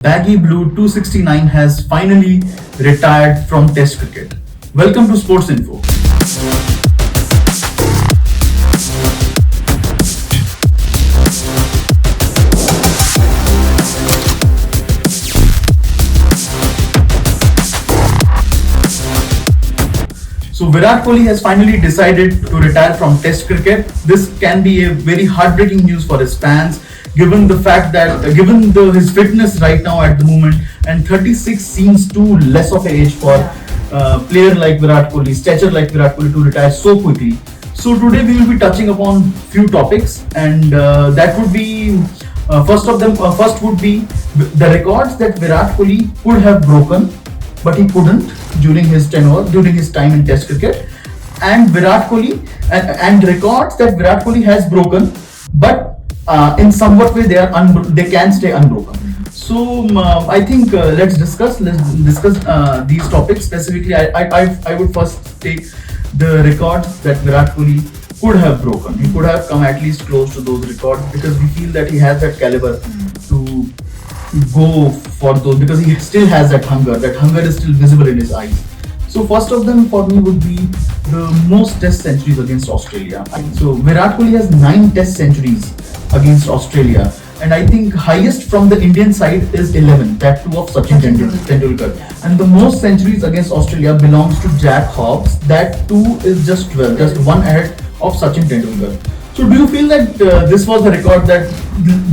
Baggy Blue 269 has finally retired from Test cricket. Welcome to Sports Info. So Virat Kohli has finally decided to retire from Test cricket. This can be a very heartbreaking news for his fans, given the fact that his fitness right now at the moment, and 36 seems too less of an age for a player like Virat Kohli, stature like Virat Kohli to retire so quickly. So today we will be touching upon few topics, and that would be first would be the records that Virat Kohli could have broken, but he couldn't during his time in Test cricket, and Virat Kohli and records that Virat Kohli has broken, but in somewhat way they can stay unbroken. So I think let's discuss these topics specifically. I would first take the records that Virat Kohli could have broken. He could have come at least close to those records, because we feel that he has that caliber to go for those, because he still has that hunger. That hunger is still visible in his eyes. So first of them for me would be the most Test centuries against Australia. So Virat Kohli has 9 Test centuries against Australia, and I think highest from the Indian side is 11, that too of Sachin Tendulkar. And the most centuries against Australia belongs to Jack Hobbs, that too is just 12, just one ahead of Sachin Tendulkar. So do you feel that this was the record, that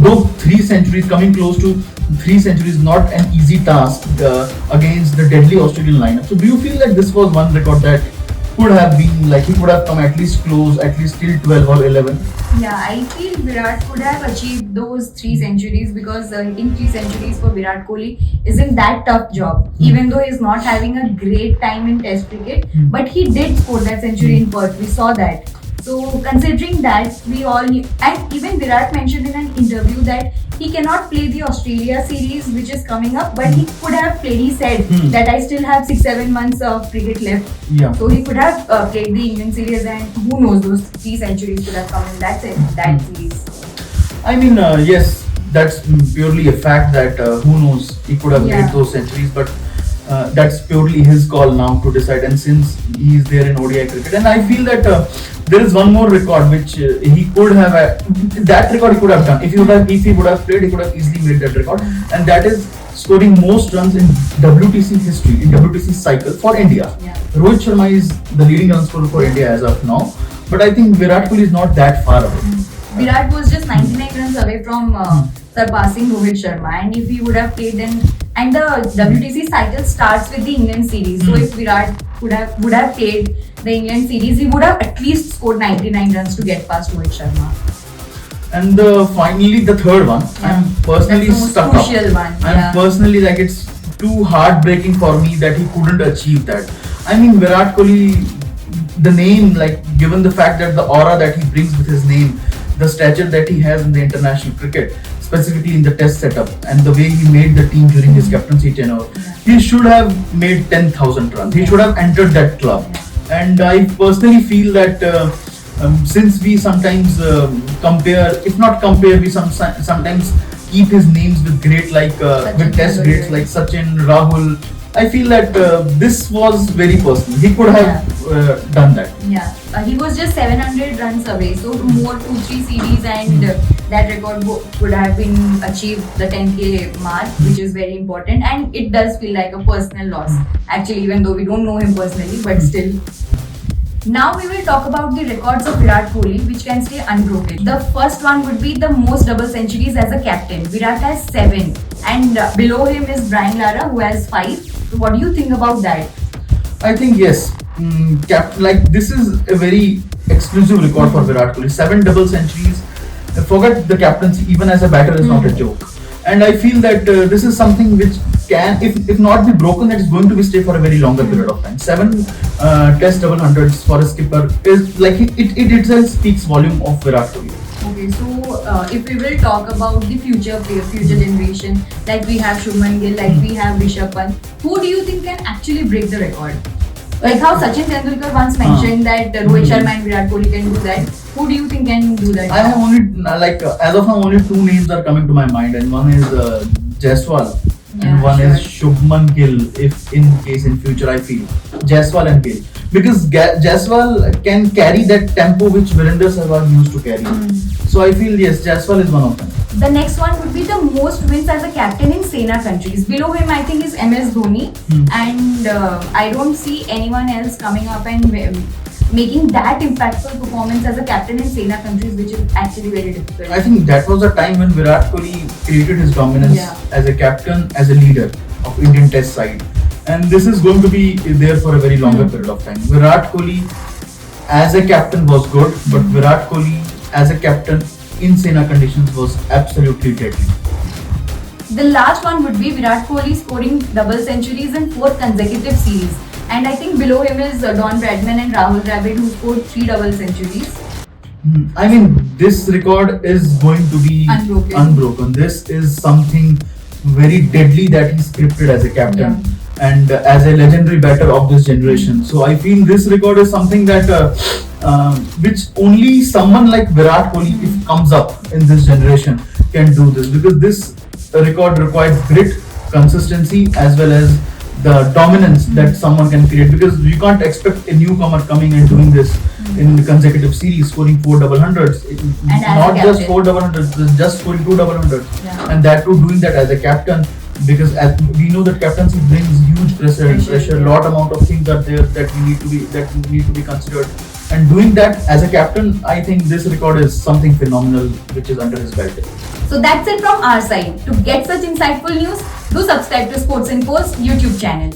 though 3 centuries, coming close to 3 centuries, not an easy task against the deadly Australian lineup? So do you feel that this was one record that could have been, like, he could have come at least close, at least till 12 or 11? Yeah, I feel Virat could have achieved those 3 centuries, because in 3 centuries for Virat Kohli isn't that tough job. Even though he's not having a great time in Test cricket, but he did score that century in Perth. We saw that. So considering that, we all knew, and even Virat mentioned in an interview that he cannot play the Australia series which is coming up, but he could have played. He said that I still have 6-7 months of cricket left. Yeah. So he could have played the Indian series, and who knows, those 3 centuries could have come in that series. I mean, yes, that's purely a fact that who knows, he could have made those centuries, but that's purely his call now to decide. And since he is there in ODI cricket, and I feel that there is one more record which he could have that record he could have done if he would have played. He could have easily made that record, and that is scoring most runs in WTC history, in WTC cycle for India. Rohit Sharma is the leading run scorer for India as of now, but I think Virat Kohli is not that far away. Virat was just 99 runs away from surpassing Rohit Sharma, and if he would have played then, and the WTC cycle starts with the Indian series. So if Virat would have played the England series, he would have at least scored 99 runs to get past Rohit Sharma. And finally, the third one, I'm personally stuck up. I'm personally, like, it's too heartbreaking for me that he couldn't achieve that. I mean, Virat Kohli, the name, like, given the fact that the aura that he brings with his name, the stature that he has in the international cricket, specifically in the Test setup, and the way he made the team during his captaincy tenure, he should have made 10,000 runs. He should have entered that club. And I personally feel that since we sometimes compare, if not compare, we sometimes keep his names with great, like with Test greats like Sachin, Rahul. I feel that this was very personal. He could have done that. Yeah, he was just 700 runs away. So more 2-3 series, and that record would have been achieved, the 10K mark, which is very important. And it does feel like a personal loss, actually, even though we don't know him personally, but still. Now we will talk about the records of Virat Kohli, which can stay unbroken. The first one would be the most double centuries as a captain. Virat has 7, and below him is Brian Lara, who has 5. So what do you think about that? I think yes, like, this is a very exclusive record for Virat Kohli. 7 double centuries. Forget the captaincy, even as a batter, is not a joke. And I feel that this is something which can, if not be broken, that is going to be stay for a very longer period of time. 7 Test double hundreds for a skipper is like, it itself speaks volume of Virat Kohli. Okay, so if we will talk about the future generation, like we have Shubman Gill, like we have Rishabh Pant, who do you think can actually break the record? Like how Sachin Tendulkar once mentioned that Rohit Sharma and Virat Kohli can do that. Who do you think can do that? I have only, as of now, only 2 names are coming to my mind, and one is Jaiswal. and one is sure. Shubman Gill. If in case in future I feel Jaiswal and Gill, because Jaiswal can carry that tempo which Virender Sehwag used to carry. So I feel yes, Jaiswal is one of them. The next one would be the most wins as a captain in Sena countries. Below him, I think, is MS Dhoni, and I don't see anyone else coming up and making that impactful performance as a captain in Sena countries, which is actually very difficult. I think that was the time when Virat Kohli created his dominance as a captain, as a leader of Indian Test side, and this is going to be there for a very longer period of time. Virat Kohli as a captain was good, but Virat Kohli as a captain in Sena conditions was absolutely deadly. The last one would be Virat Kohli scoring double centuries in 4 consecutive series. And I think below him is Don Bradman and Rahul Dravid, who scored 3 double centuries. I mean, this record is going to be unbroken. This is something very deadly that he scripted as a captain and as a legendary batter of this generation. So I feel this record is something that which only someone like Virat Kohli, if comes up in this generation, can do this, because this record requires grit, consistency, as well as the dominance that someone can create, because you can't expect a newcomer coming and doing this in consecutive series, scoring 4 double hundreds. Not just 4 double hundreds, just scoring 2 double hundreds, and that too doing that as a captain, because as we know that captaincy brings huge pressure. Lot amount of things are there that need to be considered, and doing that as a captain, I think this record is something phenomenal which is under his belt. So that's it from our side. To get such insightful news, do subscribe to Sports Info's YouTube channel.